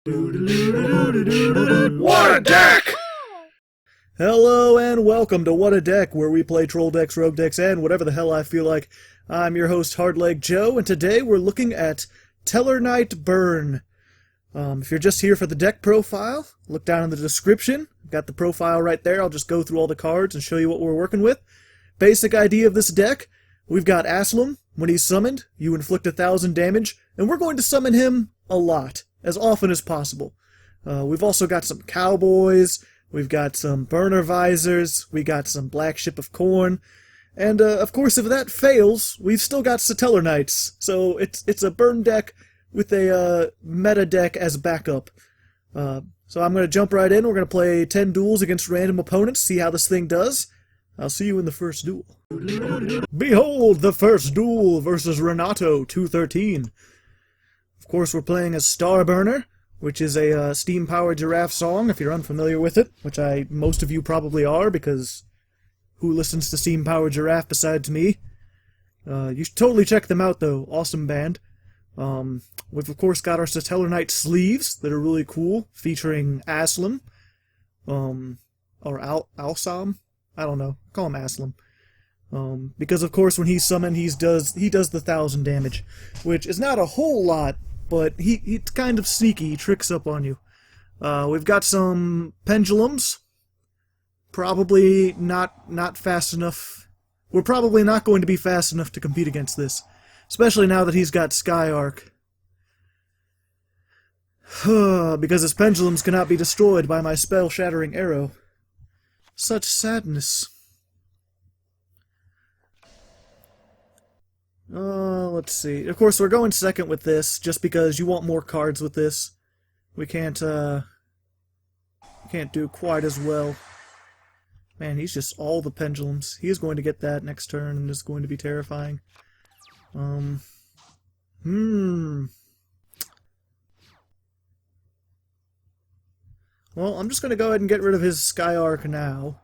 What a deck! Hello and welcome to What a Deck, where we play troll decks, rogue decks, and whatever the hell I feel like. I'm your host, Hardleg Joe, and today we're looking at Tellarknight Burn. If you're just here for the deck profile, look down in the description. I've got the profile right there. I'll just go through all the cards and show you what we're working with. Basic idea of this deck: we've got Alsahm. When he's summoned, you inflict 1,000 damage, and we're going to summon him a lot, as often as possible. We've also got some cowboys, we've got some burner visors, we got some black ship of corn, and of course if that fails, we've still got Satellarknights. So it's a burn deck with a meta deck as backup. So I'm going to jump right in. We're going to play 10 duels against random opponents, see how this thing does. I'll see you in the first duel. Behold the first duel versus Renato 213. Of course, we're playing as Starburner, which is a steam-powered giraffe song, if you're unfamiliar with it, which most of you probably are, because who listens to steam-powered giraffe besides me? You should totally check them out, though. Awesome band. We've, of course, got our Satellarknight sleeves that are really cool, featuring Alsahm, or Alsahm? I don't know. Call him Alsahm. Because, of course, when he's summoned, he does the 1,000 damage, which is not a whole lot, but he's kind of sneaky. He tricks up on you. We've got some pendulums. Probably not fast enough. We're probably not going to be fast enough to compete against this, especially now that he's got Sky Arc. Because his pendulums cannot be destroyed by my spell-shattering arrow. Such sadness. Let's see. Of course, we're going second with this, just because you want more cards with this. We can't do quite as well. Man, he's just all the pendulums. He is going to get that next turn, and it's going to be terrifying. Well, I'm just going to go ahead and get rid of his Sky Arc now,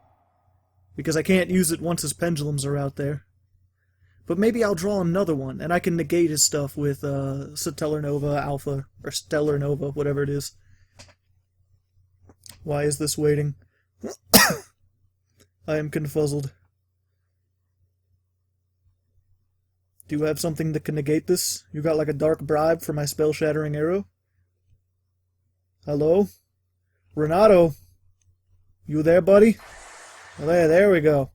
because I can't use it once his pendulums are out there. But maybe I'll draw another one, and I can negate his stuff with Stellarnova Alpha, or Stellarnova, whatever it is. Why is this waiting? I am confuzzled. Do you have something that can negate this? You got like a dark bribe for my spell-shattering arrow? Hello? Renato? You there, buddy? Well, there we go.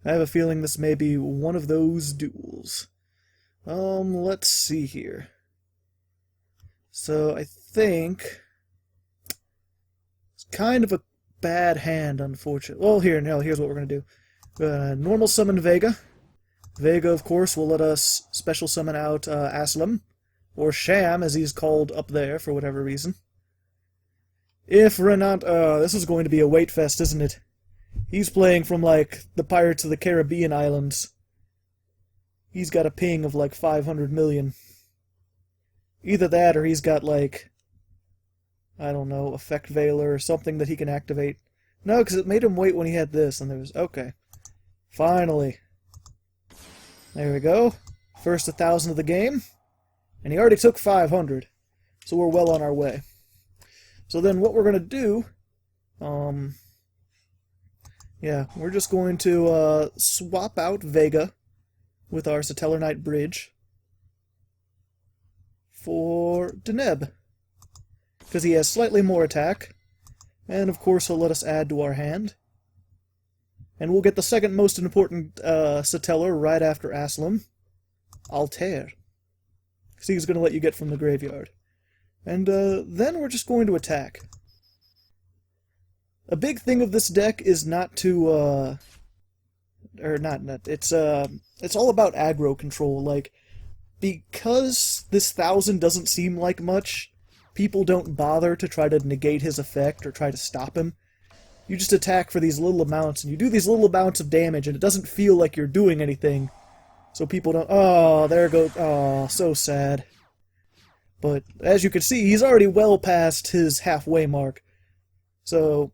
I have a feeling this may be one of those duels. Let's see here. So, I think it's kind of a bad hand, unfortunately. Well, here's what we're going to do. Normal summon Vega. Vega, of course, will let us special summon out Alsahm, or Sham, as he's called up there for whatever reason. If Renato... this is going to be a wait fest, isn't it? He's playing from, like, the Pirates of the Caribbean Islands. He's got a ping of, like, 500 million. Either that, or he's got, like, I don't know, Effect Veiler or something that he can activate. No, because it made him wait when he had this, and there was... Okay. Finally. There we go. First 1,000 of the game. And he already took 500. So we're well on our way. So then what we're going to do... yeah, we're just going to swap out Vega with our Satellarknight Bridge for Deneb, because he has slightly more attack, and of course he'll let us add to our hand. And we'll get the second most important Satellar right after Alsahm, Altair, because he's going to let you get from the graveyard. And then we're just going to attack. A big thing of this deck is not to, it's all about aggro control. Like, because this 1,000 doesn't seem like much, people don't bother to try to negate his effect or try to stop him. You just attack for these little amounts, and you do these little amounts of damage, and it doesn't feel like you're doing anything. So people don't, oh, there it goes, oh, so sad. But, as you can see, he's already well past his halfway mark. So...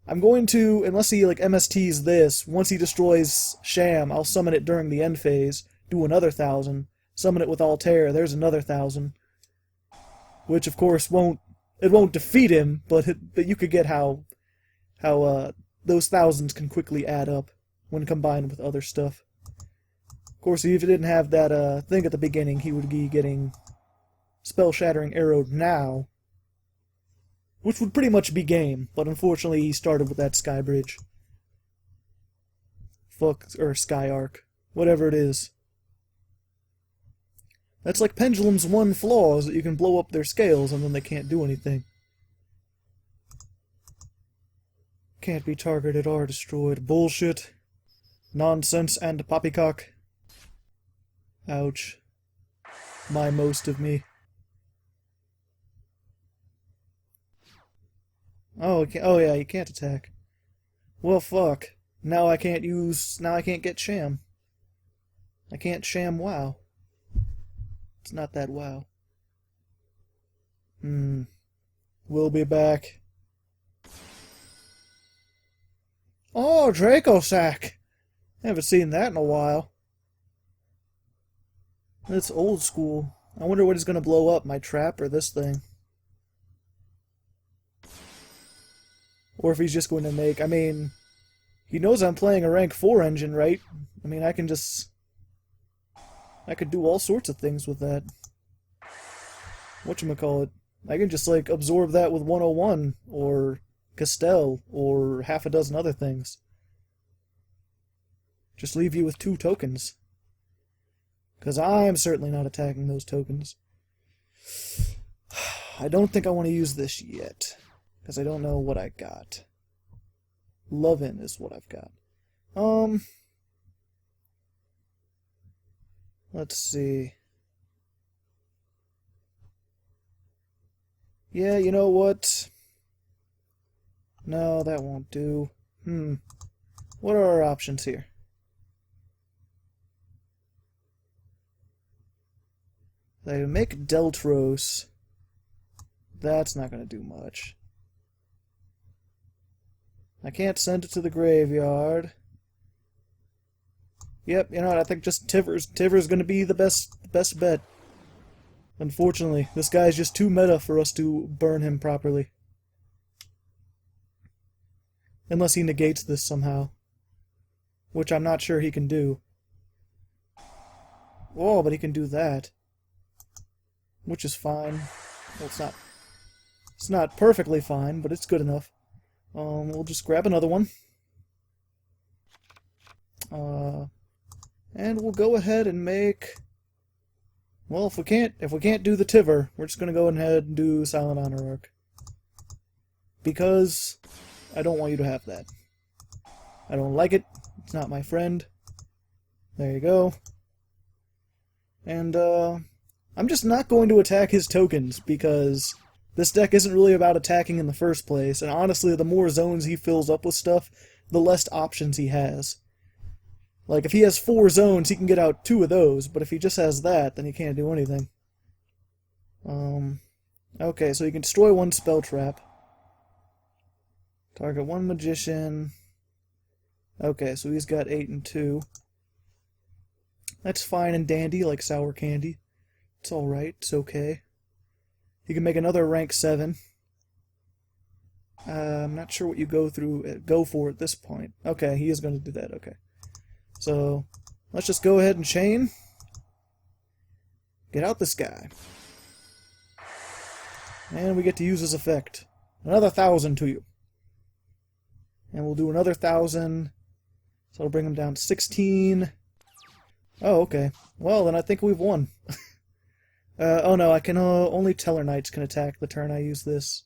I'm going to, unless he like MSTs this, once he destroys Sham, I'll summon it during the end phase, do another 1,000, summon it with Altair, there's another 1,000. Which of course won't it won't defeat him, but you could get how those thousands can quickly add up when combined with other stuff. Of course, if he didn't have that thing at the beginning, he would be getting spell-shattering arrowed now, which would pretty much be game, but unfortunately he started with that sky bridge. Or sky arc. Whatever it is. That's like Pendulum's one flaw, is that you can blow up their scales and then they can't do anything. Can't be targeted or destroyed. Bullshit. Nonsense and poppycock. Ouch. My most of me. Oh, yeah, you can't attack. Well, fuck. Now I can't get Sham. I can't Sham WoW. It's not that WoW. We'll be back. Oh, Dracosack! Haven't seen that in a while. It's old school. I wonder what is going to blow up, my trap or this thing. Or if he's just going to make... I mean, he knows I'm playing a rank 4 engine, right? I mean, I could do all sorts of things with that. Whatchamacallit? I can just, like, absorb that with 101, or Castell, or half a dozen other things. Just leave you with 2 tokens. Because I'm certainly not attacking those tokens. I don't think I want to use this yet. Because I don't know what I got. Lovin' is what I've got. Let's see. Yeah, you know what? No, that won't do. What are our options here? They make Deltros. That's not going to do much. I can't send it to the graveyard. Yep, you know what, I think just Tiver's going to be the best bet. Unfortunately, this guy's just too meta for us to burn him properly. Unless he negates this somehow. Which I'm not sure he can do. Oh, but he can do that. Which is fine. Well, it's not perfectly fine, but it's good enough. We'll just grab another one. And we'll go ahead and make... Well, if we can't do the Tiver, we're just gonna go ahead and do Silent Honor Arc. Because I don't want you to have that. I don't like it. It's not my friend. There you go. And, I'm just not going to attack his tokens, because this deck isn't really about attacking in the first place, and honestly, the more zones he fills up with stuff, the less options he has. Like, if he has 4 zones, he can get out 2 of those, but if he just has that, then he can't do anything. Okay, so he can destroy 1 spell trap. Target 1 magician. Okay, so he's got 8 and 2. That's fine and dandy, like sour candy. It's alright, it's okay. He can make another rank 7. I'm not sure what you go for at this point. Okay, he is going to do that, okay. So, let's just go ahead and chain. Get out this guy. And we get to use his effect. Another 1,000 to you. And we'll do another 1,000. So it'll bring him down to 16. Oh, okay. Well, then I think we've won. Oh no, I can only Tellarknights can attack the turn I use this.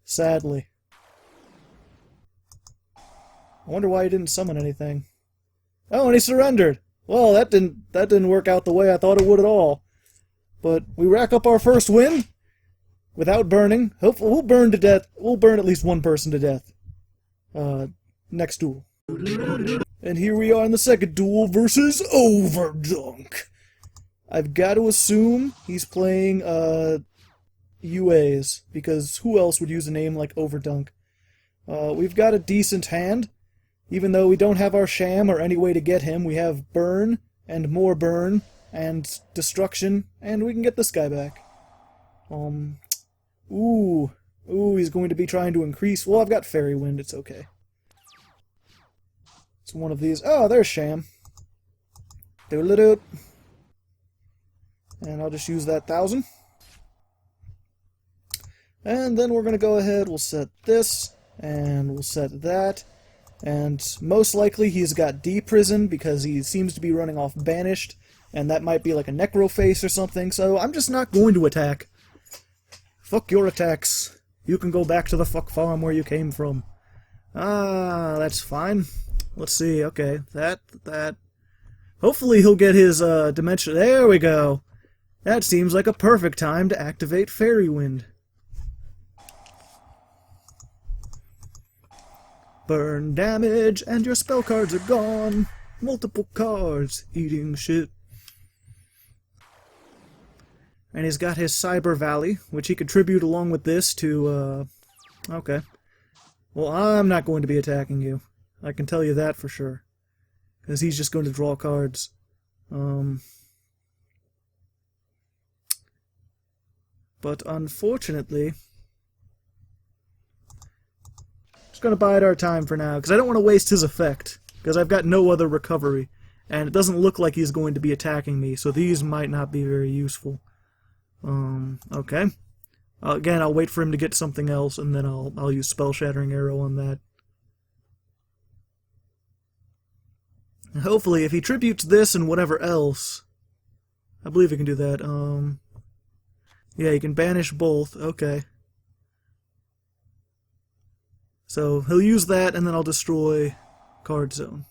Sadly. I wonder why he didn't summon anything. Oh, and he surrendered! Well, that didn't work out the way I thought it would at all. But we rack up our first win without burning. Hopefully we'll burn to death. We'll burn at least 1 person to death. Next duel. And here we are in the second duel versus Overdunk. I've got to assume he's playing UAs, because who else would use a name like Overdunk? We've got a decent hand. Even though we don't have our Sham or any way to get him, we have Burn, and more Burn, and Destruction, and we can get this guy back. Ooh, Ooh, he's going to be trying to increase. Well, I've got Fairy Wind, it's okay. It's one of these. Oh, there's Sham. Do-a-do-do. And I'll just use that 1,000. And then we're going to go ahead, we'll set this, and we'll set that. And most likely he's got D-Prison because he seems to be running off Banished, and that might be like a Necroface or something, so I'm just not going to attack. Fuck your attacks. You can go back to the fuck farm where you came from. Ah, that's fine. Let's see, okay, that. Hopefully he'll get his dimension. There we go. That seems like a perfect time to activate Fairy Wind. Burn damage, and your spell cards are gone. Multiple cards, eating shit. And he's got his Cyber Valley, which he could tribute along with this to, okay. Well, I'm not going to be attacking you. I can tell you that for sure. Because he's just going to draw cards. But unfortunately, just going to bide our time for now, because I don't want to waste his effect, because I've got no other recovery, and it doesn't look like he's going to be attacking me, so these might not be very useful. Okay. Again, I'll wait for him to get something else, and then I'll use Spell Shattering Arrow on that. And hopefully, if he tributes this and whatever else, I believe he can do that. Yeah, he can banish both. Okay. So he'll use that, and then I'll destroy Card Zone.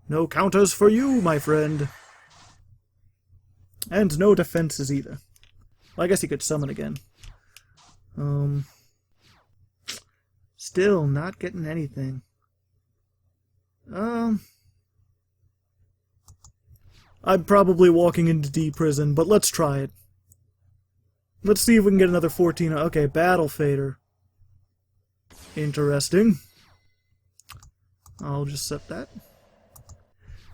No counters for you, my friend. And no defenses either. Well, I guess he could summon again. Still not getting anything. I'm probably walking into D-Prison, but let's try it. Let's see if we can get another 14. Okay, Battle Fader. Interesting. I'll just set that.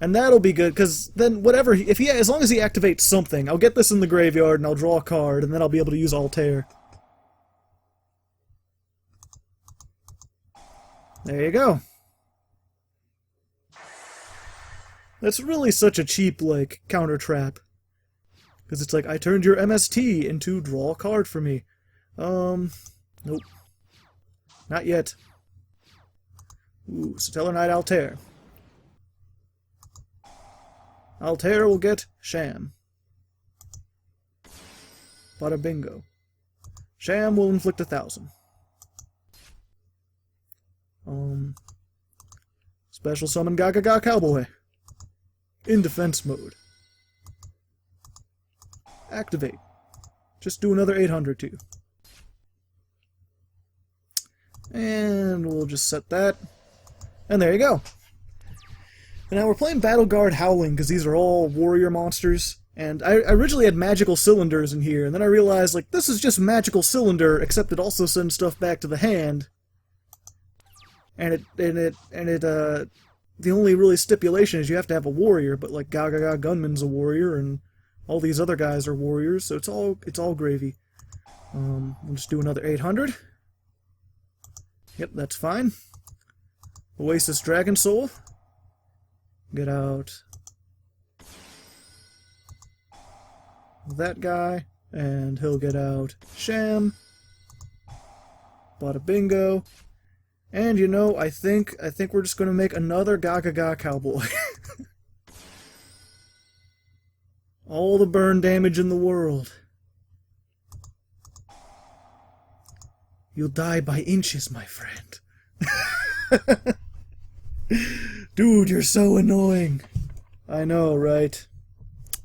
And that'll be good, because then whatever, as long as he activates something, I'll get this in the graveyard and I'll draw a card, and then I'll be able to use Altair. There you go. That's really such a cheap, like, counter trap. Because it's like, I turned your MST into draw a card for me. Nope. Not yet. Ooh, Satellarknight Altair. Altair will get Sham. Bada bingo. Sham will inflict 1,000. Special summon Gaga Cowboy. In defense mode. Activate. Just do another 800 too. And we'll just set that. And there you go. And now we're playing Battleguard Howling, because these are all warrior monsters. And I originally had magical cylinders in here, and then I realized, like, this is just magical cylinder, except it also sends stuff back to the hand. And the only really stipulation is you have to have a warrior, but like Gaga Gunman's a warrior, and all these other guys are warriors, so it's all gravy. We'll just do another 800. Yep, that's fine. Oasis Dragon Soul. Get out that guy, and he'll get out Sham. Bada bingo. And you know, I think we're just gonna make another Gaga Cowboy. All the burn damage in the world. You'll die by inches, my friend. Dude, you're so annoying. I know, right?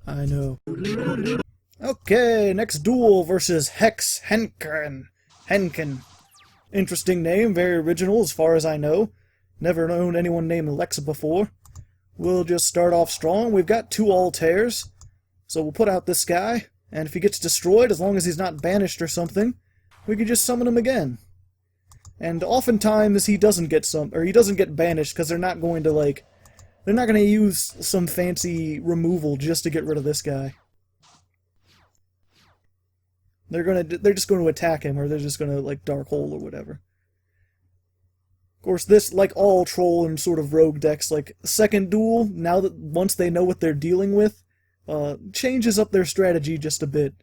I know. Okay, next duel versus Hex Henken. Interesting name, very original as far as I know. Never known anyone named Lex before. We'll just start off strong. We've got 2 Altairs. So we'll put out this guy, and if he gets destroyed, as long as he's not banished or something, we can just summon him again. And oftentimes he doesn't get banished, because they're not going to use some fancy removal just to get rid of this guy. They're just gonna attack him, or they're just gonna, like, Dark Hole or whatever. Of course, this, like all troll and sort of rogue decks, like, second duel, now that once they know what they're dealing with, changes up their strategy just a bit.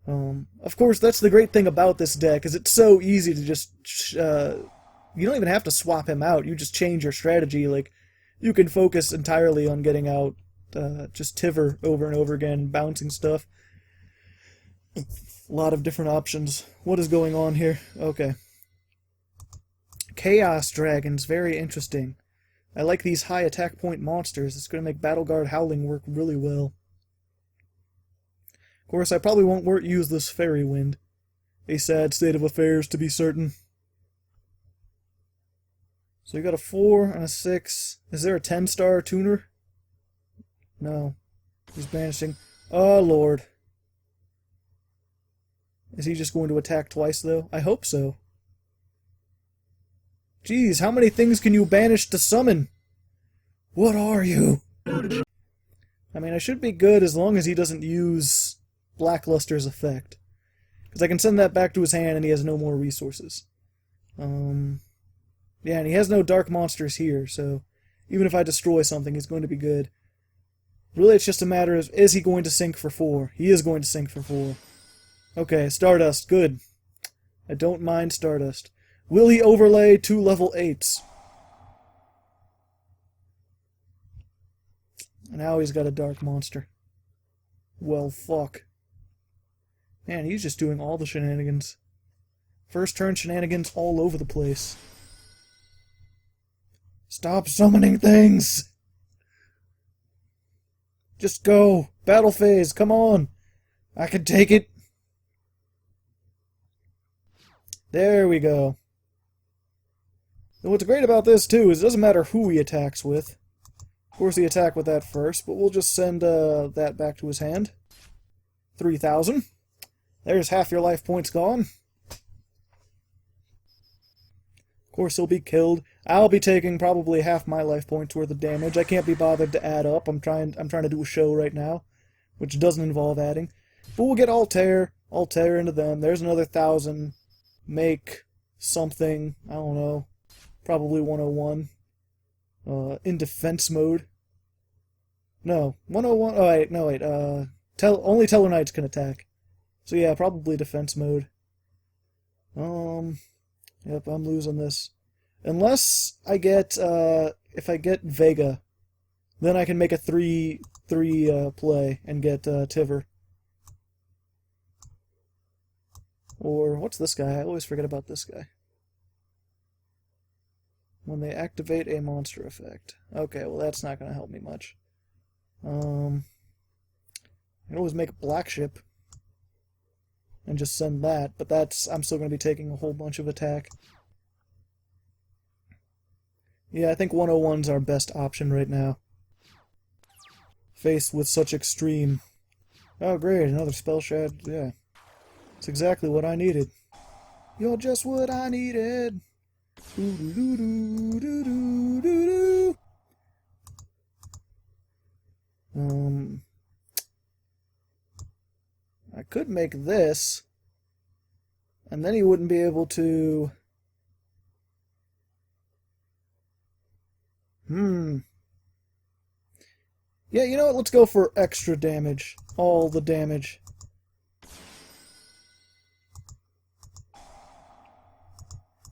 Of course, that's the great thing about this deck, is it's so easy to just, you don't even have to swap him out, you just change your strategy. Like, you can focus entirely on getting out, just Tiver over and over again, bouncing stuff. A lot of different options. What is going on here? Okay. Chaos Dragons, very interesting. I like these high attack point monsters. It's going to make Battleguard Howling work really well. Of course, I probably won't use this Fairy Wind. A sad state of affairs, to be certain. So you got a 4 and a 6. Is there a 10-star tuner? No. He's banishing. Oh, Lord. Is he just going to attack twice, though? I hope so. Jeez, how many things can you banish to summon? What are you? I mean, I should be good as long as he doesn't use Blackluster's effect. Because I can send that back to his hand and he has no more resources. Yeah, and he has no dark monsters here, so even if I destroy something, he's going to be good. Really, it's just a matter of, is he going to sink for 4? He is going to sink for 4. Okay, Stardust, good. I don't mind Stardust. Will he overlay 2 level 8s? Now he's got a dark monster. Well, fuck. Man, he's just doing all the shenanigans. First turn shenanigans all over the place. Stop summoning things! Just go! Battle phase, come on! I can take it! There we go. And what's great about this, too, is it doesn't matter who he attacks with. Of course, he attacked with that first, but we'll just send that back to his hand. 3,000. There's half your life points gone. Of course, he'll be killed. I'll be taking probably half my life points worth of damage. I can't be bothered to add up. I'm trying to do a show right now, which doesn't involve adding. But we'll get Altair into them. There's another 1,000. Make something, I don't know, probably 101. In defense mode. No, 101. Oh wait, no wait. Only Tellarknights can attack. So yeah, probably defense mode. Yep, I'm losing this. Unless I get, if I get Vega, then I can make a 3 play and get Tiver. Or, what's this guy? I always forget about this guy. When they activate a monster effect. Okay, well that's not going to help me much. I can always make a black ship. And just send that, but I'm still going to be taking a whole bunch of attack. Yeah, I think 101's our best option right now. Faced with such extreme... Oh great, another spell shad, yeah. It's exactly what I needed. You're just what I needed. Doo-doo-doo-doo-doo-doo-doo. I could make this, and then he wouldn't be able to... Yeah, you know what? Let's go for extra damage. All the damage.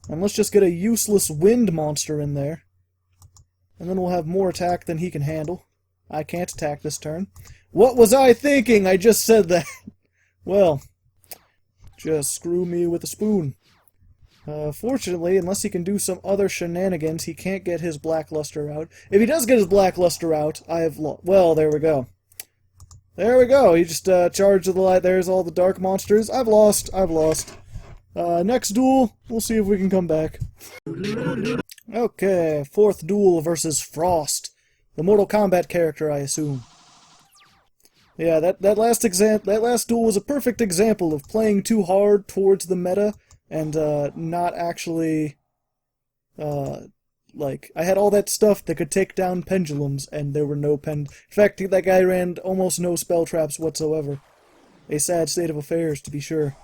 And let's just get a useless wind monster in there. And then we'll have more attack than he can handle. I can't attack this turn. What was I thinking? I just said that. Well, just screw me with a spoon. Fortunately, unless he can do some other shenanigans, he can't get his Blackluster out. If he does get his Blackluster out, I have lost. Well, there we go. There we go. He just charged the light. There's all the dark monsters. I've lost. Next duel, we'll see if we can come back. Okay, 4th duel versus Frost. The Mortal Kombat character, I assume. Yeah, that last duel was a perfect example of playing too hard towards the meta and not actually like I had all that stuff that could take down pendulums and there were no in fact, that guy ran almost no spell traps whatsoever. A sad state of affairs, to be sure.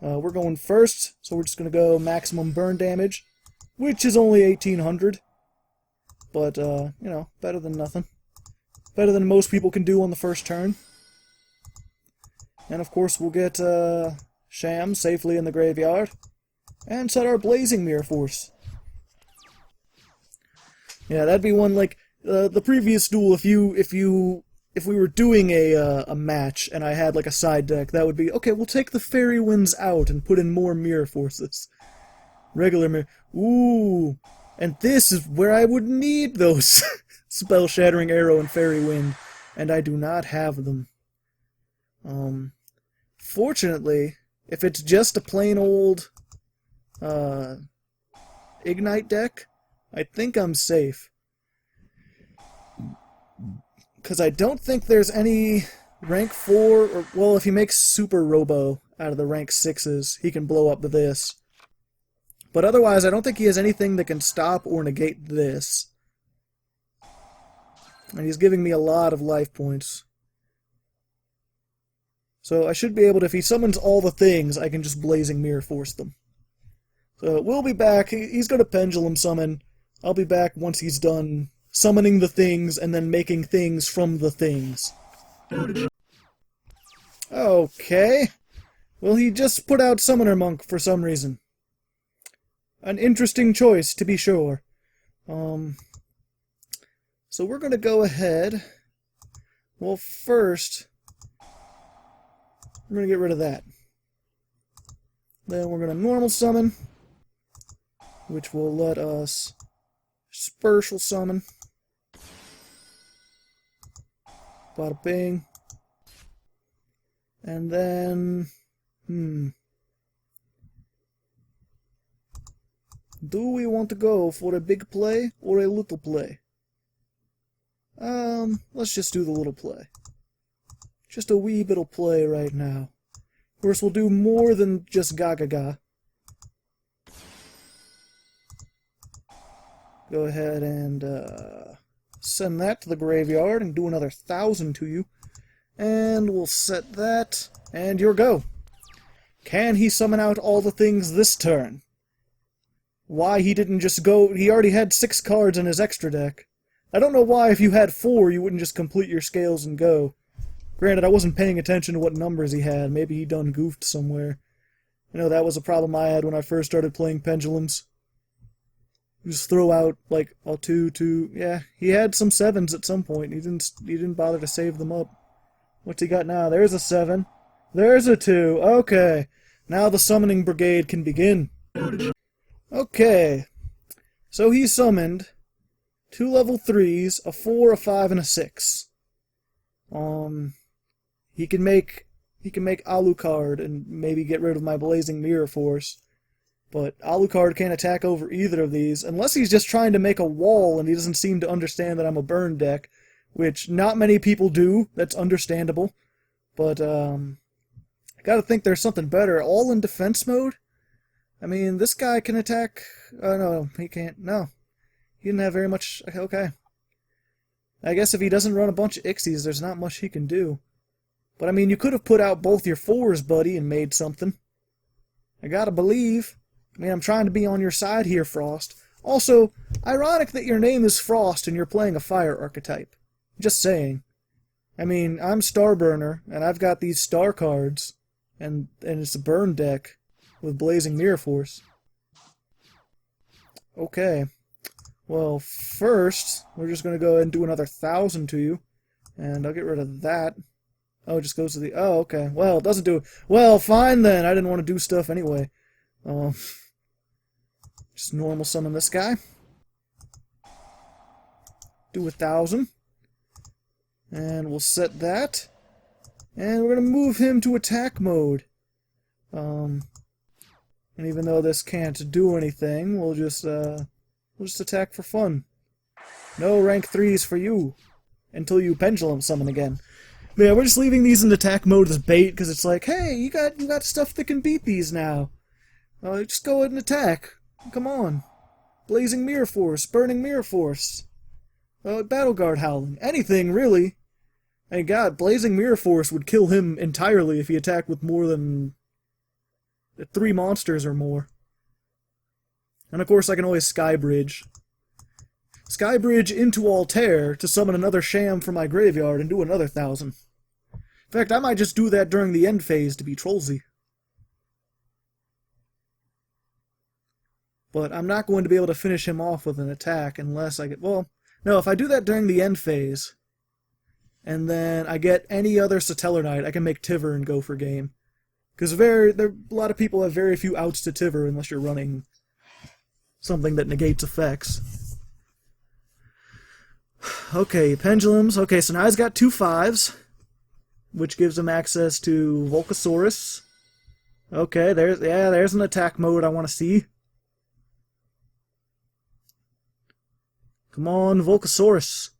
We're going first, so we're just going to go maximum burn damage, which is only 1800. But, you know, better than nothing. Better than most people can do on the first turn. And of course we'll get Sham safely in the graveyard. And set our Blazing Mirror Force. Yeah, that'd be one like the previous duel. If we were doing a match and I had like a side deck, that would be okay. We'll take the Fairy Winds out and put in more Mirror Forces. Regular mirror. Ooh, and this is where I would need those Spell Shattering Arrow and Fairy Wind, and I do not have them. Fortunately, if it's just a plain old Ignite deck, I think I'm safe. Because I don't think there's any rank 4, or, well, if he makes Super Robo out of the rank 6s, he can blow up this. But otherwise, I don't think he has anything that can stop or negate this. And he's giving me a lot of life points. So I should be able to, if he summons all the things, I can just Blazing Mirror Force them. So we'll be back. He's going to Pendulum Summon. I'll be back once he's done summoning the things and then making things from the things. Okay. Well, he just put out Summoner Monk for some reason. An interesting choice, to be sure. So we're going to go ahead. Well, first, we're going to get rid of that. Then we're going to normal summon, which will let us Spiritual Summon. Bada bing. And then, do we want to go for a big play or a little play? Let's just do the little play. Just a wee bit of play right now. Of course, we'll do more than just Gaga. Go ahead and send that to the graveyard and do another 1,000 to you. And we'll set that, and your go. Can he summon out all the things this turn? Why he didn't just go... He already had 6 cards in his extra deck. I don't know why if you had 4 you wouldn't just complete your scales and go. Granted, I wasn't paying attention to what numbers he had. Maybe he done goofed somewhere. You know, that was a problem I had when I first started playing Pendulums. Just throw out, like, a 2. Yeah, he had some 7s at some point. He didn't bother to save them up. What's he got now? There's a 7. There's a 2. Okay. Now the summoning brigade can begin. Okay. So he summoned 2 level 3s, a 4, a 5, and a 6. He can make Alucard and maybe get rid of my Blazing Mirror Force. But Alucard can't attack over either of these, unless he's just trying to make a wall and he doesn't seem to understand that I'm a burn deck, which not many people do. That's understandable. But, I gotta think there's something better. All in defense mode? I mean, this guy can attack... Oh, no, he can't. No. He didn't have very much... Okay. I guess if he doesn't run a bunch of Ixies, there's not much he can do. But, I mean, you could have put out both your 4s, buddy, and made something. I gotta believe... I mean, I'm trying to be on your side here, Frost. Also, ironic that your name is Frost and you're playing a fire archetype. Just saying. I mean, I'm Starburner, and I've got these star cards, and it's a burn deck with Blazing Mirror Force. Okay. Well, first, we're just going to go ahead and do another 1,000 to you, and I'll get rid of that. Oh, it just goes to the... Oh, okay. Well, it doesn't do it. Well, fine then. I didn't want to do stuff anyway. Just normal summon this guy. Do 1,000. And we'll set that. And we're going to move him to attack mode. And even though this can't do anything, we'll just attack for fun. No rank 3s for you. Until you pendulum summon again. But yeah, we're just leaving these in attack mode as bait, because it's like, hey, you got stuff that can beat these now. Just go ahead and attack. Come on. Blazing Mirror Force, Burning Mirror Force. Battleguard Howling. Anything, really. And God, Blazing Mirror Force would kill him entirely if he attacked with more than... 3 monsters or more. And of course I can always Skybridge. Skybridge into Altair to summon another Sham from my graveyard and do another 1,000. In fact, I might just do that during the end phase to be trollsy. But I'm not going to be able to finish him off with an attack unless I get... Well, no, if I do that during the end phase, and then I get any other Satellarknight, I can make Tiver and go for game. Because a lot of people have very few outs to Tiver unless you're running something that negates effects. Okay, pendulums. Okay, so now he's got 2 5s, which gives him access to Volcasaurus. Okay, there's an attack mode I want to see. Come on, Volcasaurus.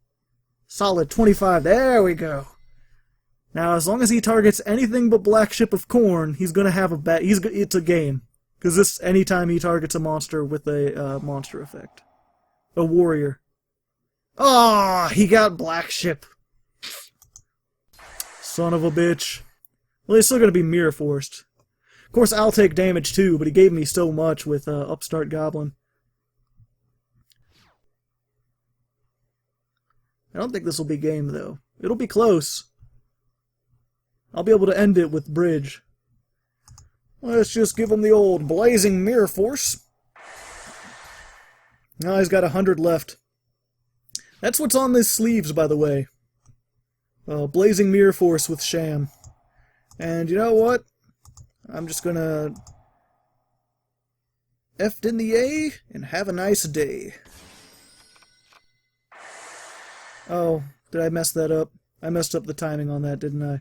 Solid 25. There we go. Now, as long as he targets anything but Black Ship of Corn, he's gonna have a bet. It's a game, because this anytime he targets a monster with a monster effect, a warrior. Ah, he got Black Ship. Son of a bitch. Well, he's still gonna be mirror forced. Of course, I'll take damage too, but he gave me so much with Upstart Goblin. I don't think this will be game, though. It'll be close. I'll be able to end it with Bridge. Let's just give him the old Blazing Mirror Force. Now he's got 100 left. That's what's on his sleeves, by the way. Blazing Mirror Force with Sham. And you know what? I'm just gonna... F'd in the A and have a nice day. Oh, did I mess that up? I messed up the timing on that, didn't I?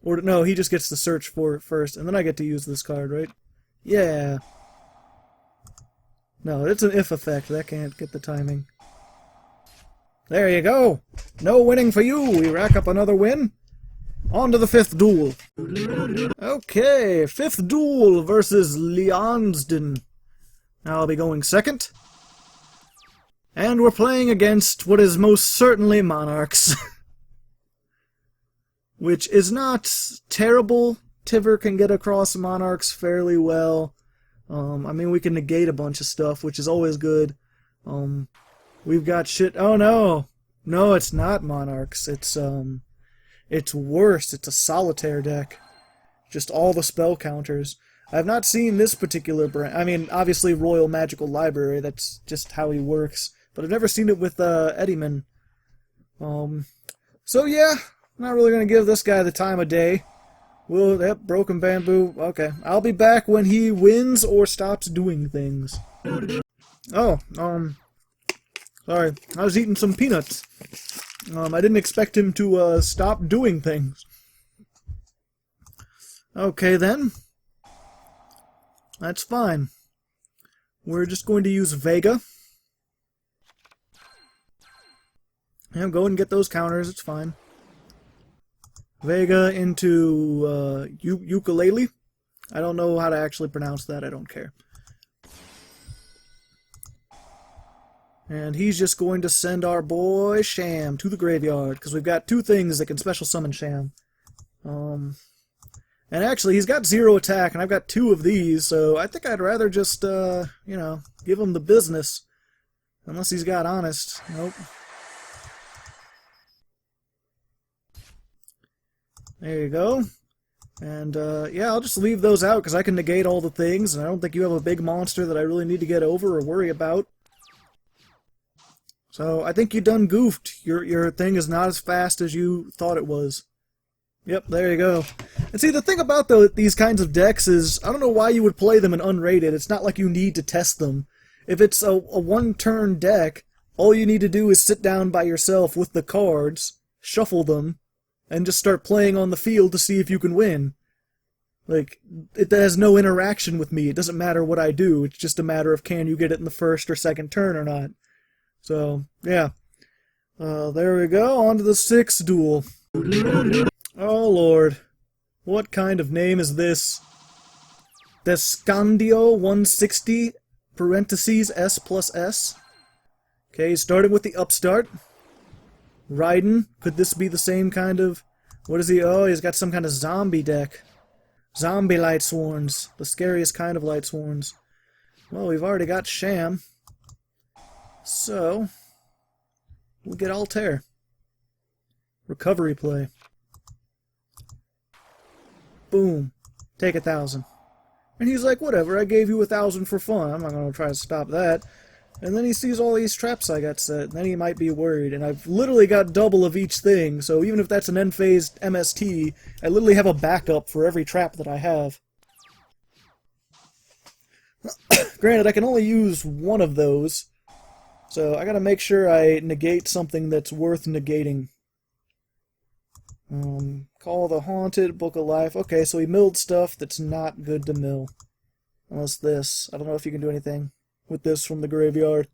Or no, he just gets to search for it first, and then I get to use this card, right? Yeah. No, it's an if effect. That can't get the timing. There you go! No winning for you! We rack up another win. On to the 5th duel. Okay, 5th duel versus Leonsden. Now I'll be going second. And we're playing against what is most certainly Monarchs. Which is not terrible. Tiver can get across Monarchs fairly well. I mean, we can negate a bunch of stuff, which is always good. We've got shit... Oh, no! No, it's not Monarchs. It's worse. It's a Solitaire deck. Just all the spell counters. I've not seen this particular brand. I mean, obviously Royal Magical Library, that's just how he works. But I've never seen it with Eddyman. So yeah, not really gonna give this guy the time of day. Yep, Broken Bamboo. Okay, I'll be back when he wins or stops doing things. Oh, sorry, I was eating some peanuts. I didn't expect him to stop doing things. Okay then, that's fine. We're just going to use Vega. Yeah, go and get those counters, it's fine. Vega into ukulele. I don't know how to actually pronounce that, I don't care. And he's just going to send our boy Sham to the graveyard, because we've got 2 things that can special summon Sham. And actually, he's got 0 attack, and I've got 2 of these, so I think I'd rather just, you know, give him the business. Unless he's got Honest. Nope. There you go. And, yeah, I'll just leave those out, because I can negate all the things, and I don't think you have a big monster that I really need to get over or worry about. So, I think you done goofed. Your thing is not as fast as you thought it was. Yep, there you go. And see, the thing about these kinds of decks is, I don't know why you would play them in unrated. It's not like you need to test them. If it's a one-turn deck, all you need to do is sit down by yourself with the cards, shuffle them, and just start playing on the field to see if you can win. Like, it has no interaction with me. It doesn't matter what I do. It's just a matter of can you get it in the first or second turn or not. So, yeah. There we go. On to the 6th duel. Oh, Lord. What kind of name is this? Descandio 160, parentheses, S+S. Okay, starting with the upstart. Raiden. Could this be the same kind of... What is he? Oh, he's got some kind of zombie deck. Zombie light sworns. The scariest kind of light sworns. Well, we've already got Sham. So, we'll get Altair. Recovery play. Boom. Take 1,000. And he's like, whatever, I gave you 1,000 for fun. I'm not going to try to stop that. And then he sees all these traps I got set, and then he might be worried. And I've literally got double of each thing, so even if that's an end-phased MST, I literally have a backup for every trap that I have. Granted, I can only use one of those, so I gotta make sure I negate something that's worth negating. Call the Haunted, Book of Life. Okay, so he milled stuff that's not good to mill. Unless this. I don't know if you can do anything with this from the graveyard.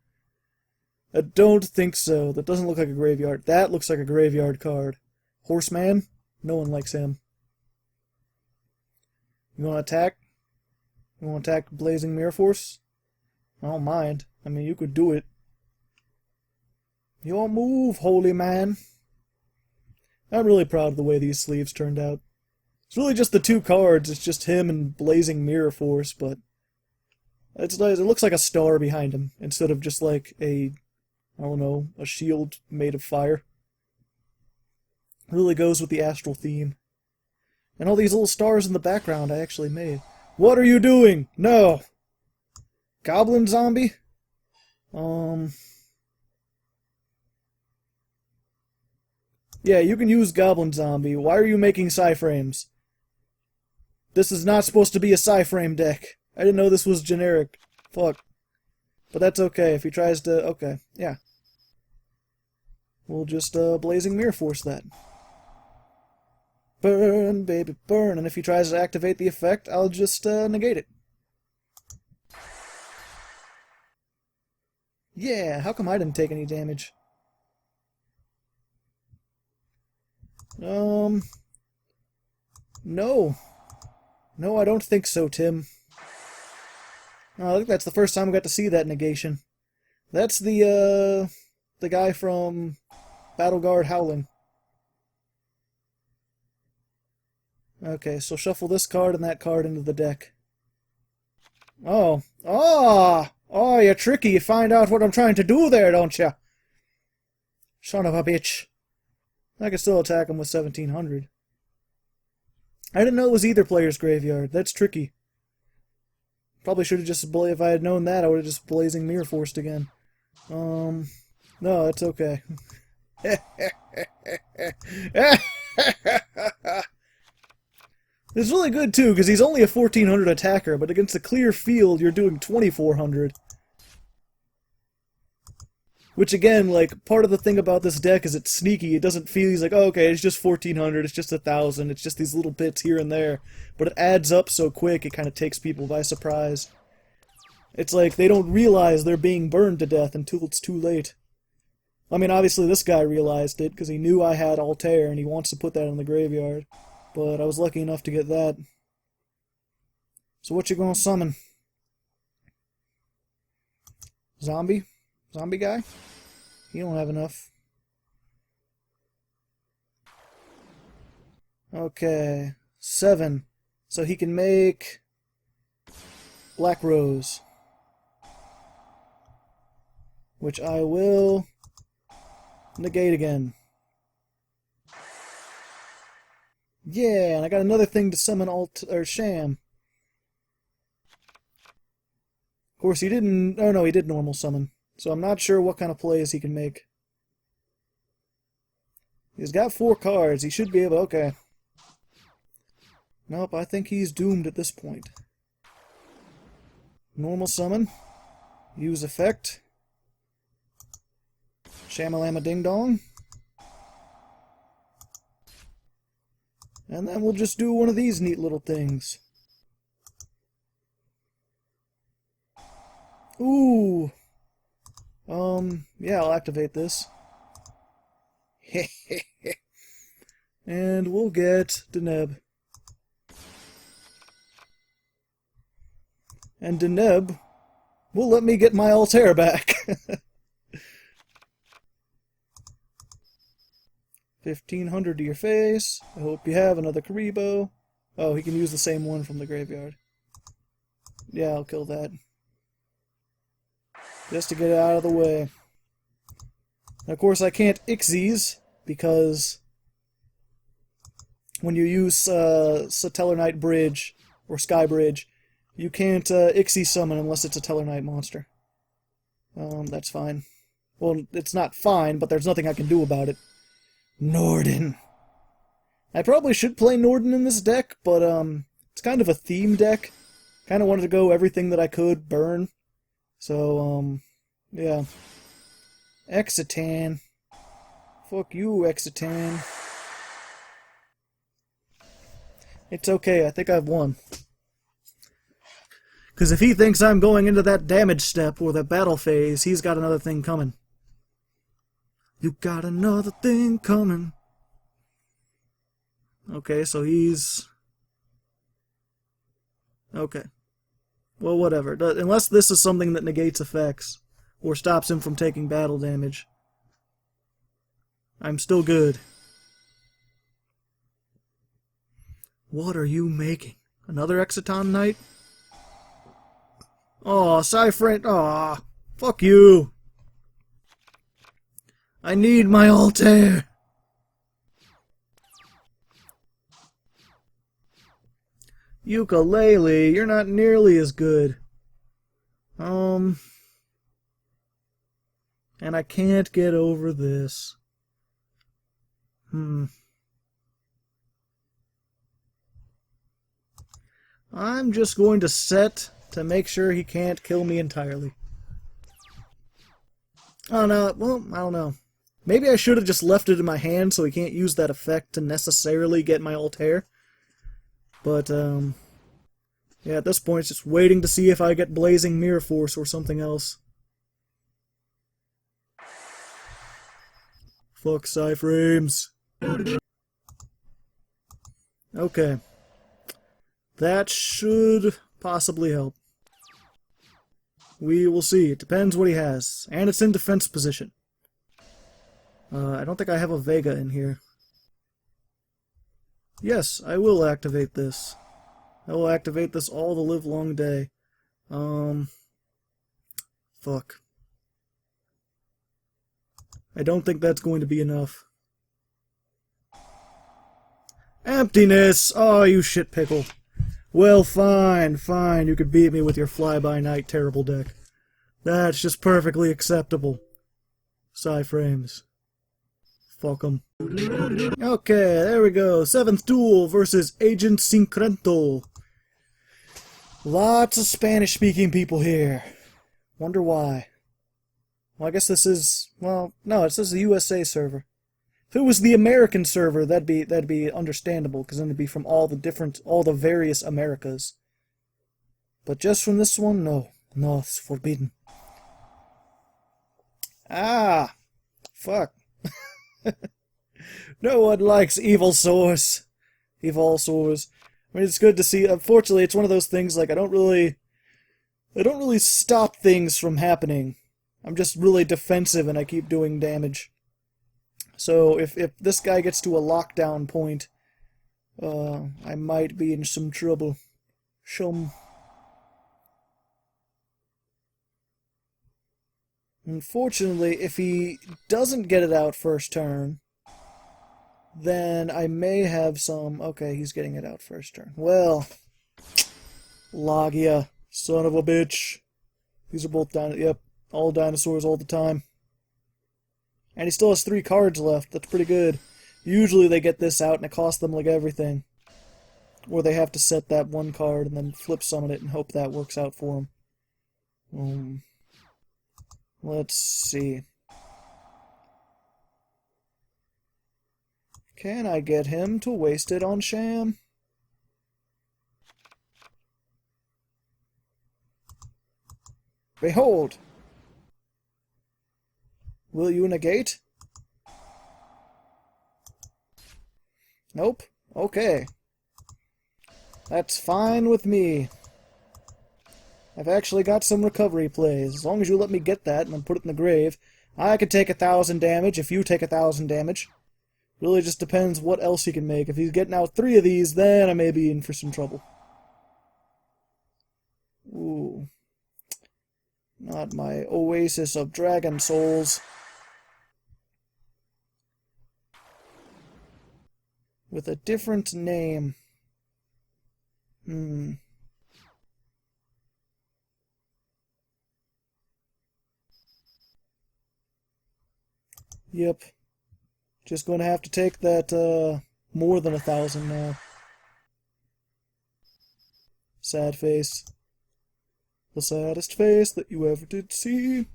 I don't think so. That doesn't look like a graveyard. That looks like a graveyard card. Horseman? No one likes him. You want to attack? You want to attack Blazing Mirror Force? I don't mind. I mean, you could do it. Your move, holy man. I'm really proud of the way these sleeves turned out. It's really just the two cards. It's just him and Blazing Mirror Force, but it's nice. It looks like a star behind him instead of just like a, I don't know, a shield made of fire. It really goes with the astral theme. And all these little stars in the background I actually made. What are you doing? No! Goblin zombie? Yeah, you can use Goblin Zombie. Why are you making Psy-frames? This is not supposed to be a Psy-frame deck. I didn't know this was generic. Fuck. But that's okay if he tries to... Okay, yeah. We'll just, Blazing Mirror Force that. Burn, baby, burn. And if he tries to activate the effect, I'll just, negate it. Yeah, how come I didn't take any damage? No. No, I don't think so, Tim. I think that's the first time we got to see that negation. That's the guy from Battleguard Howling. Okay, so shuffle this card and that card into the deck. Oh. Oh, you're tricky. You find out what I'm trying to do there, don't you? Son of a bitch. I can still attack him with 1,700. I didn't know it was either player's graveyard. That's tricky. Probably should have just... If I had known that, I would have just Blazing Mirror Forced again. No, it's okay. It's really good, too, because he's only a 1,400 attacker, but against a clear field, you're doing 2,400. Which, again, like, part of the thing about this deck is it's sneaky. It doesn't feel, he's like, oh, okay, it's just 1,400, it's just 1,000, it's just these little bits here and there. But it adds up so quick, it kind of takes people by surprise. It's like, they don't realize they're being burned to death until it's too late. I mean, obviously this guy realized it, because he knew I had Altair, and he wants to put that in the graveyard. But I was lucky enough to get that. So what you gonna summon? Zombie? Zombie guy? You don't have enough. Okay. 7. So he can make Black Rose. Which I will negate again. Yeah, and I got another thing to summon Sham. Of course, he didn't... Oh, no, he did normal summon. So I'm not sure what kind of plays he can make. He's got 4 cards. He should be able... Okay. Nope, I think he's doomed at this point. Normal summon. Use effect. Shamalama Ding Dong. And then we'll just do one of these neat little things. Ooh. Yeah, I'll activate this. And we'll get Deneb. And Deneb will let me get my Altair back. 1,500 to your face. I hope you have another Karibo. Oh, he can use the same one from the graveyard. Yeah, I'll kill that. Just to get it out of the way. And of course, I can't Ixies, because when you use Satellarknight Bridge, or Sky Bridge, you can't Ixie summon unless it's a Tellarknight monster. That's fine. Well, it's not fine, but there's nothing I can do about it. Norden. I probably should play Norden in this deck, but it's kind of a theme deck. Kind of wanted to go everything that I could burn. So, yeah. Exitan. Fuck you, Exitan. It's okay, I think I've won. Because if he thinks I'm going into that damage step or the battle phase, he's got another thing coming. You got another thing coming. Okay, so he's... Okay. Well, whatever. Unless this is something that negates effects, or stops him from taking battle damage, I'm still good. What are you making? Another Exiton Knight? Aw, Cyfriend. Aw, fuck you. I need my Altair. Ukulele, you're not nearly as good. And I can't get over this. I'm just going to set to make sure he can't kill me entirely. Oh no, well, I don't know. Maybe I should have just left it in my hand so he can't use that effect to necessarily get my Altair. But, yeah, at this point, it's just waiting to see if I get Blazing Mirror Force or something else. Fuck Psyframes. Okay. That should possibly help. We will see. It depends what he has. And it's in defense position. I don't think I have a Vega in here. Yes, I will activate this. I will activate this all the livelong day. Fuck. I don't think that's going to be enough. Emptiness! Oh, you shit pickle. Well, fine, fine. You could beat me with your fly-by-night terrible deck. That's just perfectly acceptable. Psyframes. Fuck 'em. Okay, there we go. 7th duel versus Agent Sincrento. Lots of Spanish-speaking people here. Wonder why. Well, I guess this is... Well, no, it says the USA server. If it was the American server, that'd be understandable, because then it'd be from all the various Americas. But just from this one, no. No, it's forbidden. Ah! Fuck. No one likes Evil Source. Evil Source. I mean, it's good to see. Unfortunately, it's one of those things, like, I don't really stop things from happening. I'm just really defensive and I keep doing damage. So, if this guy gets to a lockdown point, I might be in some trouble. Unfortunately, if he doesn't get it out first turn, then I may have some... Okay, he's getting it out first turn. Well, Logia, son of a bitch. These are both yep, all dinosaurs all the time. And he still has 3 cards left. That's pretty good. Usually they get this out and it costs them like everything. Or they have to set that 1 card and then flip summon it and hope that works out for them. Let's see. Can I get him to waste it on Sham? Behold! Will you negate? Nope. Okay. That's fine with me. I've actually got some recovery plays. As long as you let me get that and then put it in the grave, I could take 1,000 damage if you take 1,000 damage. Really just depends what else he can make. If he's getting out 3 of these, then I may be in for some trouble. Ooh. Not my oasis of dragon souls. With a different name. Yep. Just going to have to take that, more than 1,000 now. Sad face. The saddest face that you ever did see.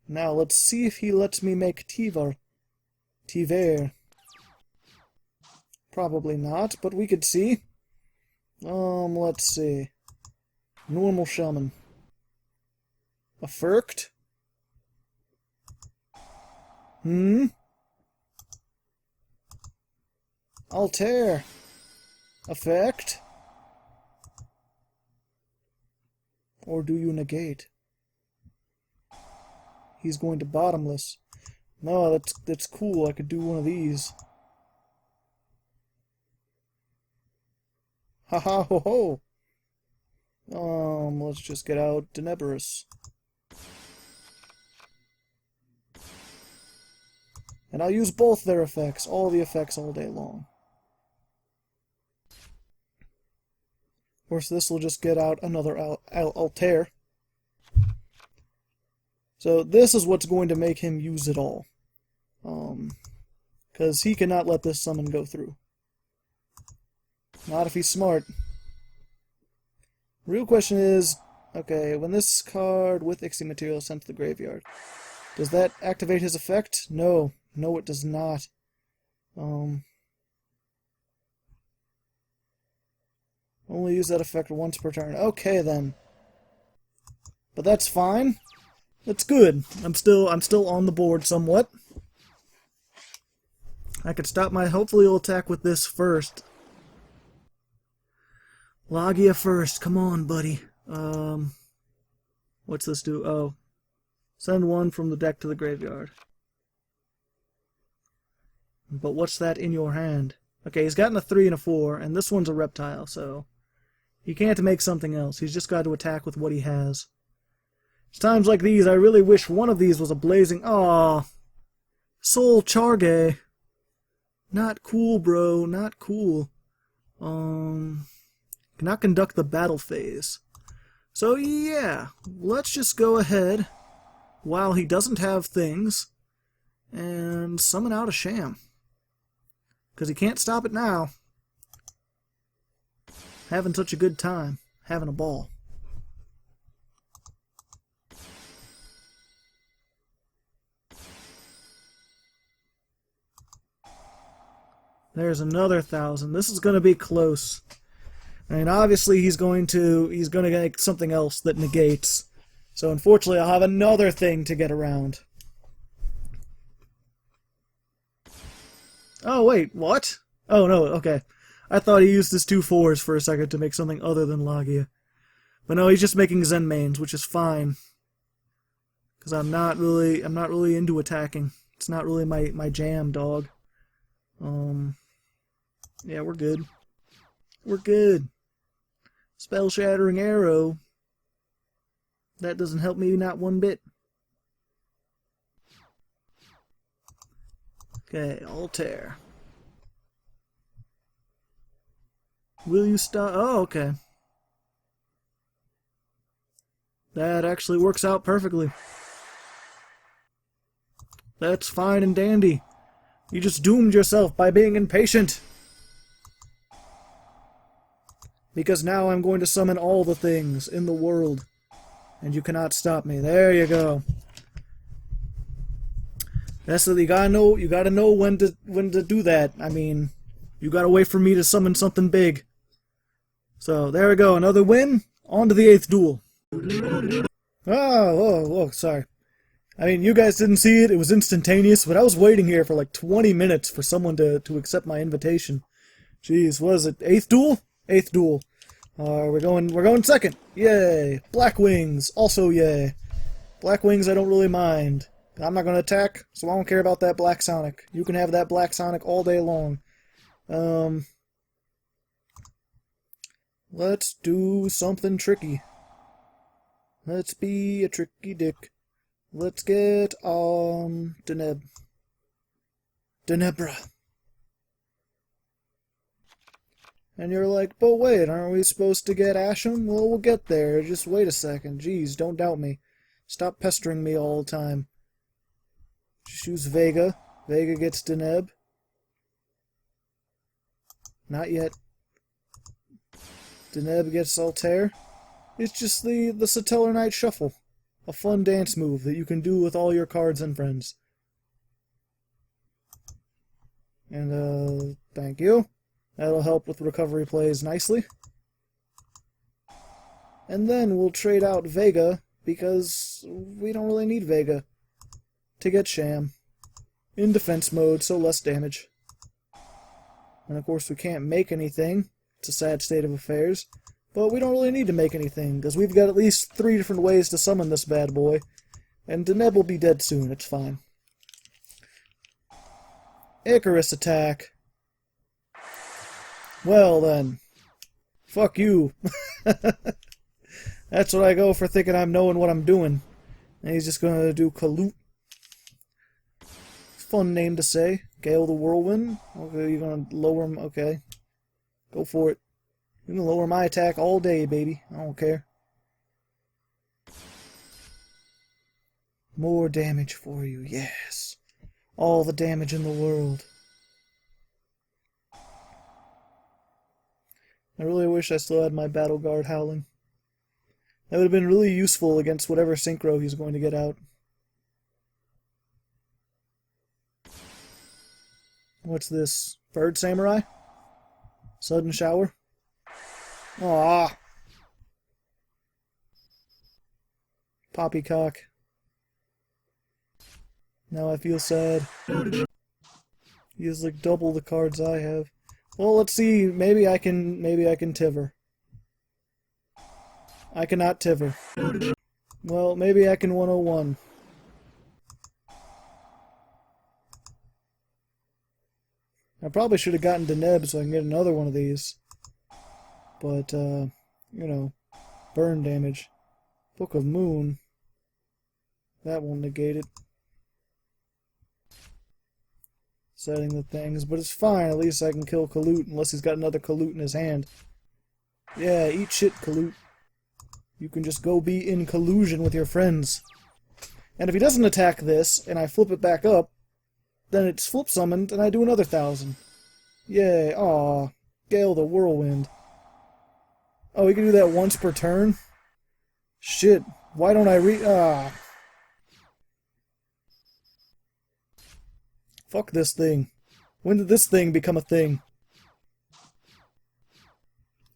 Now let's see if he lets me make Tiver. Probably not, but we could see. Let's see. Normal shaman. A Firkt? Altair. Effect? Or do you negate? He's going to bottomless. No, that's cool. I could do one of these. Ha ha ho ho! Let's just get out Deneberus. And I'll use both their effects, all the effects all day long. Of course, this will just get out another Altair. So this is what's going to make him use it all. Because he cannot let this summon go through. Not if he's smart. Real question is, okay, when this card with Ixie material is sent to the graveyard, does that activate his effect? No. No, it does not. Only use that effect once per turn. Okay, then. But that's fine. That's good. I'm still on the board somewhat. I could stop my... Hopefully he'll attack with this first. Logia first. Come on, buddy. What's this do? Oh. Send one from the deck to the graveyard. But what's that in your hand? Okay, he's gotten a 3 and a 4, and this one's a reptile, so... He can't make something else. He's just got to attack with what he has. It's times like these, I really wish one of these was a blazing... Aw! Soul Charge! Not cool, bro. Not cool. Cannot conduct the battle phase. So, yeah. Let's just go ahead, while he doesn't have things, and summon out a Sham. Because he can't stop it now. Having such a good time. Having a ball. There's another 1,000. This is going to be close. I mean, obviously he's going to make something else that negates. So unfortunately I'll have another thing to get around. Oh, wait, what? Oh, no, okay. I thought he used his 2 4s for a second to make something other than Logia. But no, he's just making Zen mains, which is fine. Because I'm not really into attacking. It's not really my jam, dog. Yeah, we're good. We're good. Spell-shattering arrow. That doesn't help me not one bit. Okay, Altair. Will you stop? Oh, okay. That actually works out perfectly. That's fine and dandy. You just doomed yourself by being impatient. Because now I'm going to summon all the things in the world. And you cannot stop me. There you go. That's what you gotta know when to do that. I mean, you gotta wait for me to summon something big. So there we go, another win. On to the 8th duel. Oh, sorry. I mean, you guys didn't see it. It was instantaneous, but I was waiting here for like 20 minutes for someone to accept my invitation. Jeez, what is it? 8th duel? 8th duel. We're going second. Yay! Black Wings, also yay. Black Wings I don't really mind. I'm not going to attack, so I don't care about that Black Sonic. You can have that Black Sonic all day long. Let's do something tricky. Let's be a tricky dick. Let's get on Denebra. And you're like, but wait, aren't we supposed to get Asham? Well, we'll get there. Just wait a second. Jeez, don't doubt me. Stop pestering me all the time. Just use Vega. Vega gets Deneb. Not yet. Deneb gets Altair. It's just the Satellarknight Shuffle. A fun dance move that you can do with all your cards and friends. And, thank you. That'll help with recovery plays nicely. And then we'll trade out Vega, because we don't really need Vega, to get Sham. In defense mode, so less damage. And of course we can't make anything. It's a sad state of affairs. But we don't really need to make anything, because we've got at least 3 different ways to summon this bad boy. And Deneb will be dead soon, it's fine. Icarus attack. Well then. Fuck you. That's what I go for thinking I'm knowing what I'm doing. And he's just gonna do Kaloot. Fun name to say. Gale the Whirlwind. Okay, you're gonna lower him. Okay. Go for it. You can lower my attack all day, baby. I don't care. More damage for you, yes. All the damage in the world. I really wish I still had my Battleguard Howling. That would have been really useful against whatever synchro he's going to get out. What's this? Bird Samurai? Sudden Shower? Aww. Poppycock. Now I feel sad. He has like double the cards I have. Well, let's see. Maybe I can Tiver. I cannot Tiver. Well, maybe I can 101. I probably should have gotten Deneb so I can get another one of these. But, you know, burn damage. Book of Moon. That won't negate it. Setting the things, but it's fine. At least I can kill Kaloot unless he's got another Kaloot in his hand. Yeah, eat shit, Kaloot. You can just go be in collusion with your friends. And if he doesn't attack this, and I flip it back up, then it's flip summoned, and I do another 1,000. Yay, aw. Gale the Whirlwind. Oh, we can do that once per turn? Shit, why don't I Fuck this thing. When did this thing become a thing?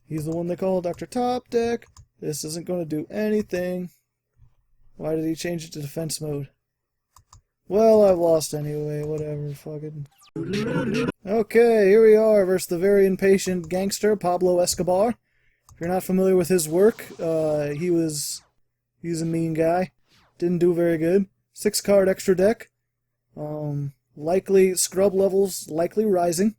He's the one they call Dr. Top Deck. This isn't going to do anything. Why did he change it to defense mode? Well, I've lost anyway. Whatever. Fucking. Okay, here we are versus the very impatient gangster, Pablo Escobar. If you're not familiar with his work, he's a mean guy. Didn't do very good. 6-card extra deck. Likely scrub levels likely rising.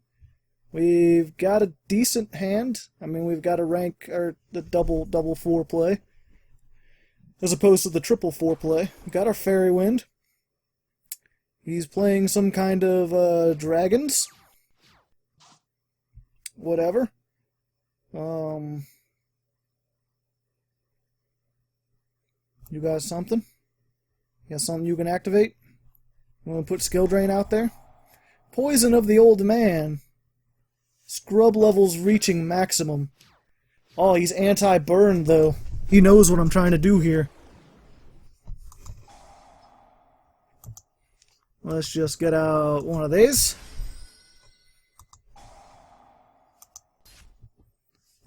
We've got a decent hand. I mean, we've got a rank or the double 4 play, as opposed to the triple 4 play. We got our Fairy Wind. He's playing some kind of dragons. Whatever. You got something? You got something you can activate? You want to put Skill Drain out there? Poison of the Old Man. Scrub levels reaching maximum. Oh, he's anti-burn, though. He knows what I'm trying to do here. Let's just get out one of these.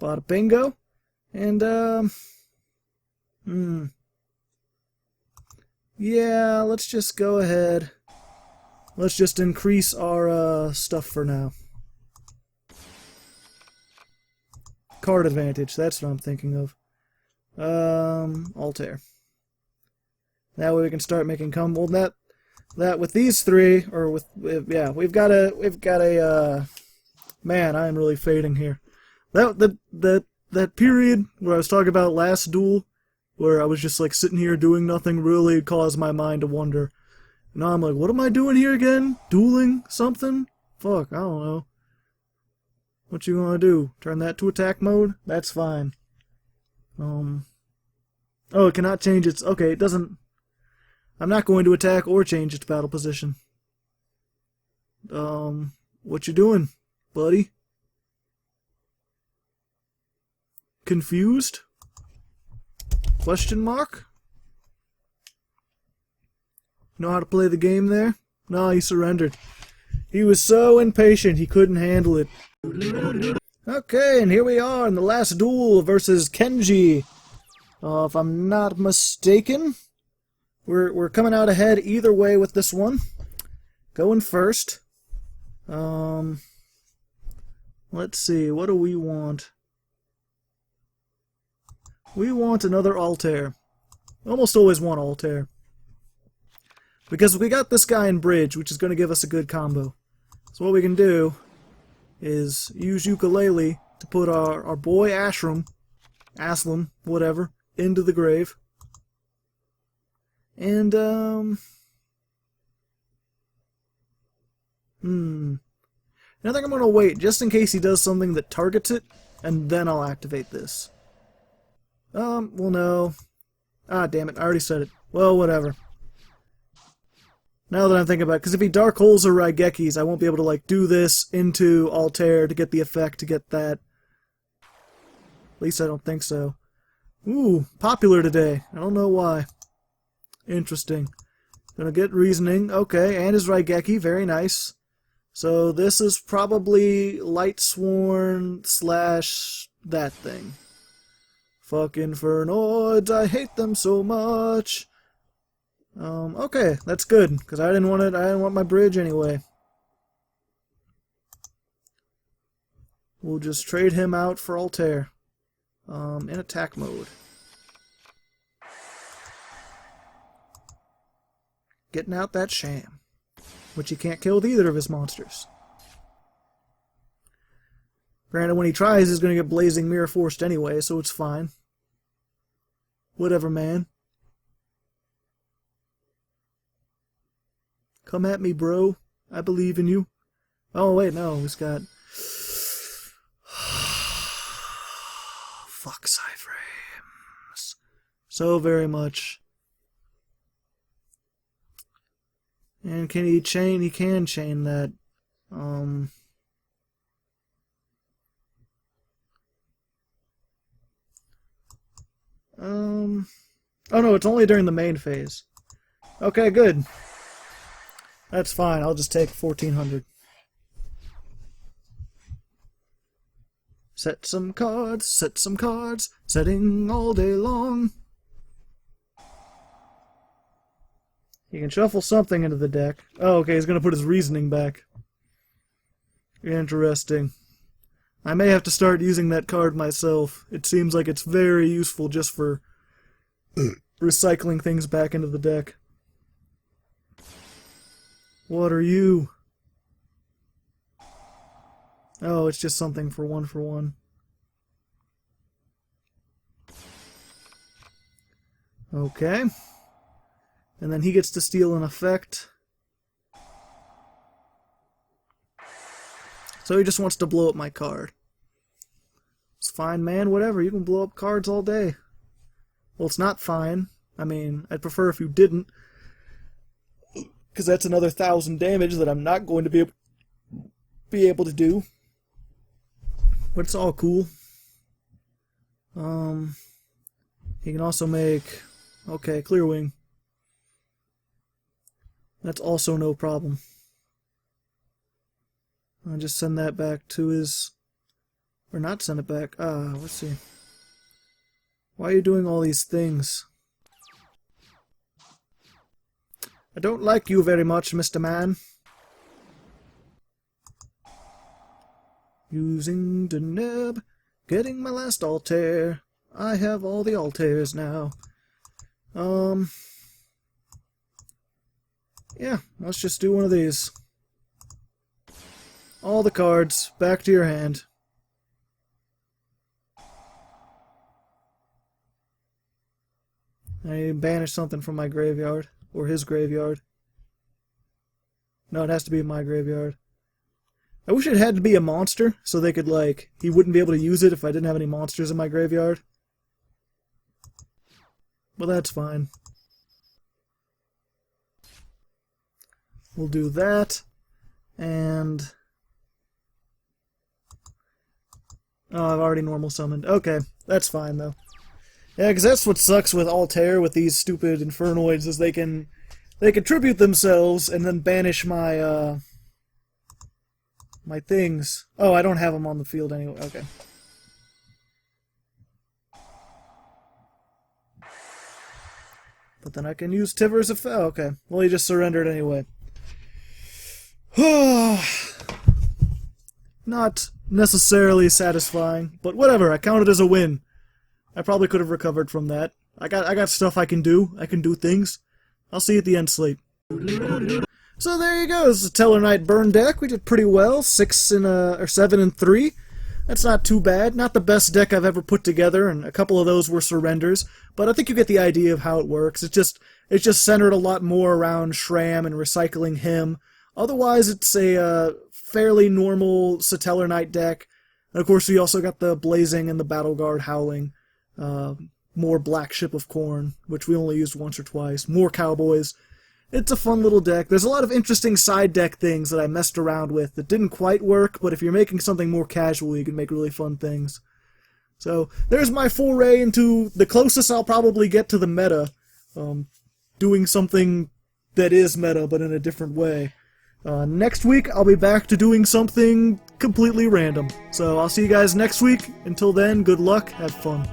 Bada bingo. And, yeah, let's just go ahead. Let's just increase our, stuff for now. Card advantage, that's what I'm thinking of. Altair. That way we can start making well, that with these three, or yeah, we've got a man, I am really fading here. That period where I was talking about last duel, where I was just like sitting here doing nothing, really caused my mind to wander. Now I'm like, what am I doing here again? Dueling something? Fuck, I don't know. What you gonna do? Turn that to attack mode? That's fine. Oh, it cannot change its... Okay, it doesn't... I'm not going to attack or change its battle position. What you doing, buddy? Confused? Question mark? Know how to play the game there? No, he surrendered. He was so impatient he couldn't handle it. Okay, and here we are in the last duel versus Kenji. If I'm not mistaken, we're coming out ahead either way with this one. Going first. Let's see, what do we want? We want another Altair. Almost always want Altair. Because we got this guy in bridge, which is going to give us a good combo. So what we can do is use ukulele to put our boy Aslam, whatever, into the grave. And, I think I'm going to wait, just in case he does something that targets it, and then I'll activate this. Well, no. Ah, damn it, I already said it. Well, whatever. Now that I'm thinking about it, because if he Dark Holes or Raigekis, I won't be able to, like, do this into Altair to get the effect, to get that. At least I don't think so. Ooh, popular today. I don't know why. Interesting. Gonna get Reasoning. Okay, and his Raigeki. Very nice. So this is probably Lightsworn / that thing. Fucking Infernoids, I hate them so much. Okay, that's good, because I didn't want my bridge anyway. We'll just trade him out for Altair. In attack mode. Getting out that sham, which he can't kill with either of his monsters. Granted, when he tries, he's going to get Blazing Mirror forced anyway, so it's fine. Whatever, man. Come at me, bro. I believe in you. Oh, wait, no. He's got... Fuck Cyframes. So very much. And can he chain? He can chain that. Oh no, it's only during the main phase. Okay, good. That's fine, I'll just take 1400. Set some cards, setting all day long. You can shuffle something into the deck. Oh, okay, he's going to put his Reasoning back. Interesting. I may have to start using that card myself. It seems like it's very useful just for recycling things back into the deck. What are you? Oh, it's just something for one. Okay. And then he gets to steal an effect. So he just wants to blow up my card. It's fine, man, whatever. You can blow up cards all day. Well, it's not fine. I mean, I'd prefer if you didn't. Because that's another 1,000 damage that I'm not going to be able to do. But it's all cool. He can also make... Okay, Clear Wing. That's also no problem. I'll just send that back to his... Or not send it back. Let's see. Why are you doing all these things? I don't like you very much, Mr. Man. Using the neb, getting my last Altair. I have all the Altairs now. Yeah, let's just do one of these. All the cards, back to your hand. I need to banish something from my graveyard, or his graveyard. No, it has to be in my graveyard. I wish it had to be a monster, so they could, like, he wouldn't be able to use it if I didn't have any monsters in my graveyard. But that's fine. We'll do that, and... Oh, I've already normal summoned. Okay, that's fine, though. Yeah, because that's what sucks with Altair, with these stupid Infernoids, is they can tribute themselves and then banish my, my things. Oh, I don't have them on the field anyway. Okay. But then I can use Tiver's effect. Oh, okay. Well, he just surrendered anyway. Not necessarily satisfying, but whatever. I count it as a win. I probably could have recovered from that. I got stuff I can do. I can do things. I'll see you at the end slate. So there you go. This is a Tellarknight Burn Deck. We did pretty well. 7 and 3. That's not too bad. Not the best deck I've ever put together, and a couple of those were surrenders. But I think you get the idea of how it works. It's just centered a lot more around Shram and recycling him. Otherwise, it's a fairly normal Satellarknight deck. And of course, we also got the Blazing and the Battleguard Howling. More Black Ship of Corn, which we only used once or twice. More Cowboys. It's a fun little deck. There's a lot of interesting side deck things that I messed around with that didn't quite work, but if you're making something more casual, you can make really fun things. So, there's my foray into the closest I'll probably get to the meta. Doing something that is meta, but in a different way. Next week, I'll be back to doing something completely random. So, I'll see you guys next week. Until then, good luck, have fun.